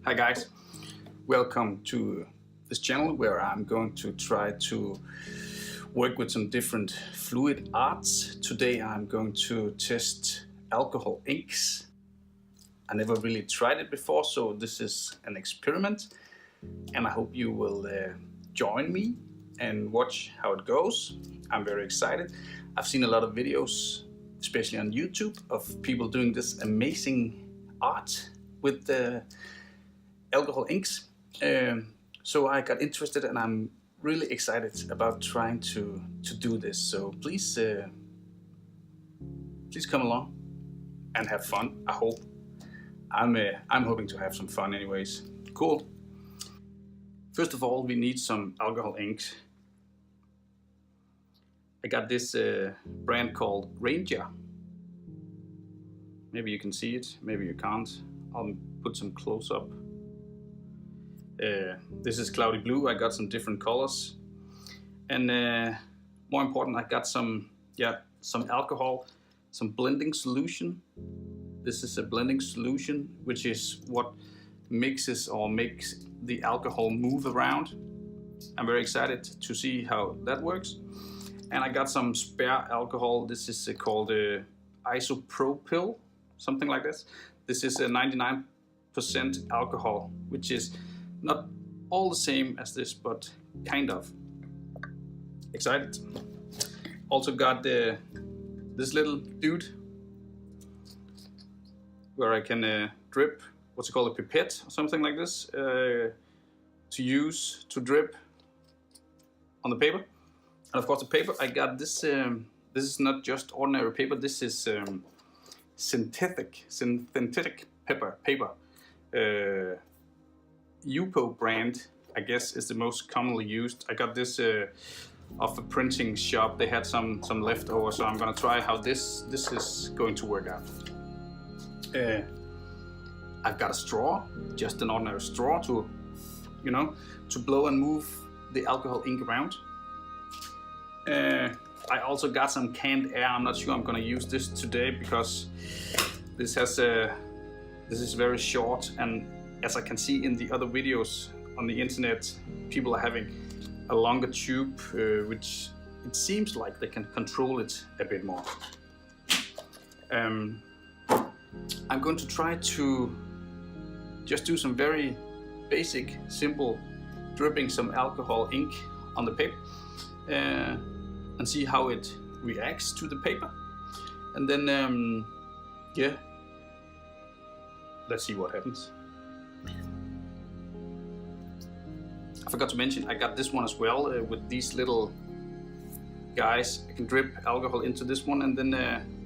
Hi guys, welcome to this channel where I'm going to try to work with some different fluid arts. Today I'm going to test alcohol inks. I never really tried it before, so this is an experiment and I hope you will join me and watch how it goes. I'm very excited. I've seen a lot of videos, especially on YouTube, of people doing this amazing art with the alcohol inks. So I got interested and I'm really excited about trying to do this. So please come along and have fun. I hope. I'm hoping to have some fun anyways. Cool. First of all, we need some alcohol inks. I got this brand called Ranger. Maybe you can see it, maybe you can't. I'll put some close up. This is cloudy blue. I got some different colors, and more important, I got some alcohol, some blending solution. This is a blending solution, which is what mixes or makes the alcohol move around. I'm very excited to see how that works. And I got some spare alcohol. This is called isopropyl, something like this. This is a 99% alcohol, which is not all the same as this, but kind of. Excited. Also got this little dude where I can drip, what's it called, a pipette or something like this, to use to drip on the paper. And of course the paper, I got this, this is not just ordinary paper, this is synthetic paper. HOW2 brand, I guess, is the most commonly used. I got this off a printing shop. They had some leftover, so I'm gonna try how this is going to work out. I've got a straw, just an ordinary straw to blow and move the alcohol ink around. I also got some canned air. I'm not sure I'm gonna use this today because this is very short, and as I can see in the other videos on the internet, people are having a longer tube, which it seems like they can control it a bit more. I'm going to try to just do some very basic, simple dripping some alcohol ink on the paper and see how it reacts to the paper. And then, let's see what happens. I forgot to mention, I got this one as well with these little guys. I can drip alcohol into this one and then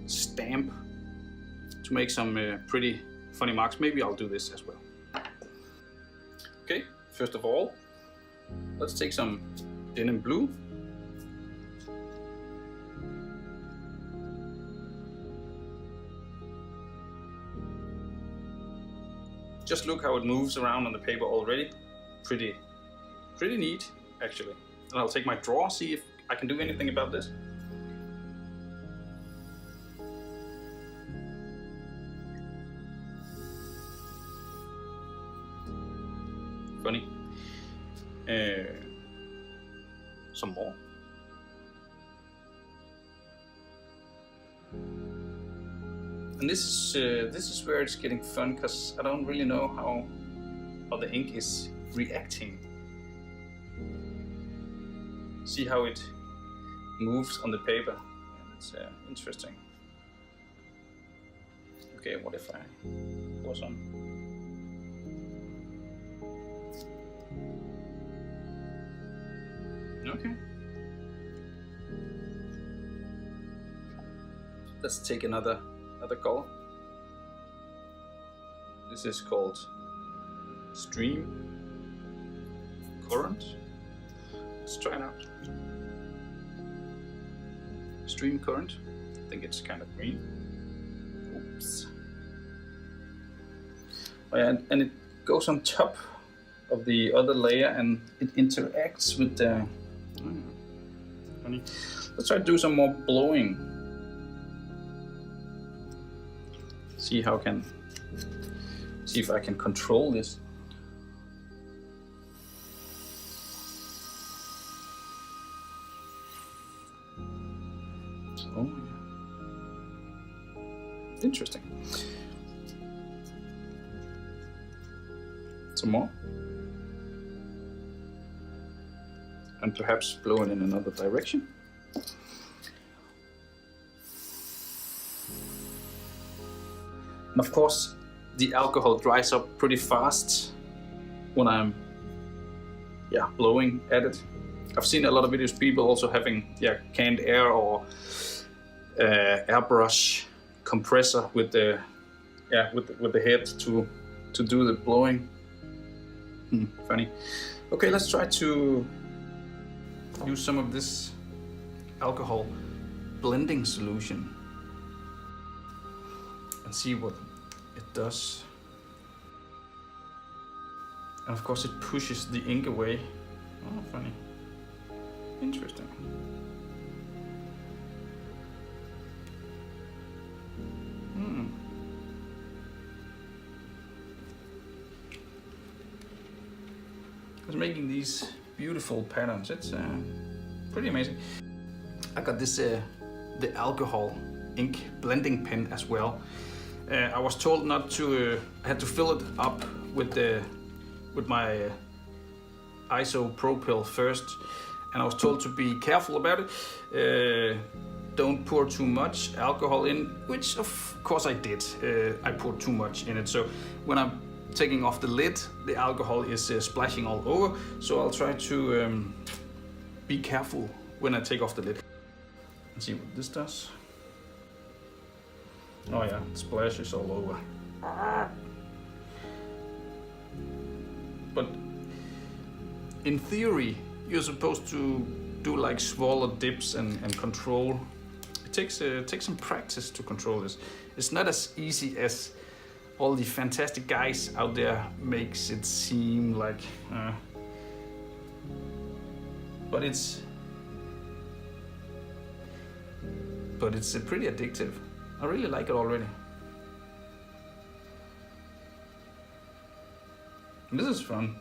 stamp to make some pretty funny marks. Maybe I'll do this as well. Okay, first of all, let's take some denim blue. Just look how it moves around on the paper already. Pretty neat, actually. And I'll take my drawer, see if I can do anything about this. Funny. Some more. And this is where it's getting fun, because I don't really know how the ink is reacting. See how it moves on the paper, and it's interesting. Okay, what if I pour some? Okay. Let's take another color. This is called Stream Current. Let's try it out. Stream Current. I think it's kind of green. Oops. And it goes on top of the other layer and it interacts with the... Let's try to do some more blowing. See if I can control this. Interesting. Some more. And perhaps blow it in another direction. And of course, the alcohol dries up pretty fast when I'm blowing at it. I've seen a lot of videos, people also having canned air or airbrush compressor with the head to do the blowing. Funny. Okay, let's try to use some of this alcohol blending solution and see what it does. And of course it pushes the ink away. Oh, funny. Interesting. It's making these beautiful patterns. It's pretty amazing. I got this the alcohol ink blending pen as well. I was told not to. I had to fill it up with my isopropyl first, and I was told to be careful about it. Don't pour too much alcohol in, which of course I did. I poured too much in it, so when I'm taking off the lid, the alcohol is splashing all over. So I'll try to be careful when I take off the lid. Let's see what this does. Oh yeah, it splashes all over. But in theory, you're supposed to do like smaller dips and control. It takes some practice to control this. It's not as easy as all the fantastic guys out there makes it seem like. But it's pretty addictive. I really like it already. This is fun.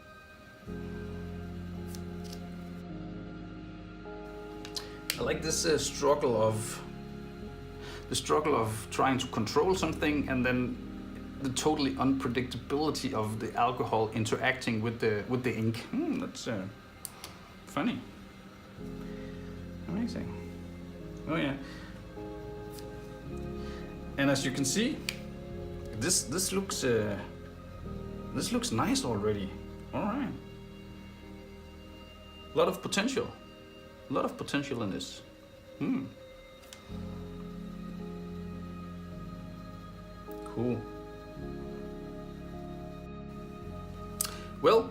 I like this struggle of trying to control something, and then the totally unpredictability of the alcohol interacting with the ink. That's funny. Amazing. Oh yeah. And as you can see, this looks nice already. All right. A lot of potential. A lot of potential in this. Cool. Well,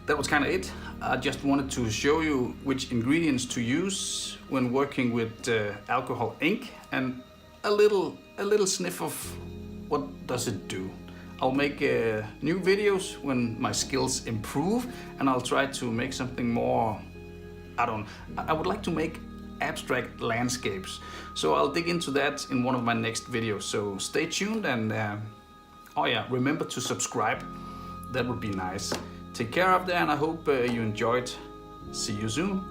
that was kind of it. I just wanted to show you which ingredients to use when working with alcohol ink, and a little sniff of what does it do. I'll make new videos when my skills improve, and I'll try to make something more, I would like to make abstract landscapes. So I'll dig into that in one of my next videos. So stay tuned, and remember to subscribe. That would be nice. Take care up there, and I hope you enjoyed. See you soon.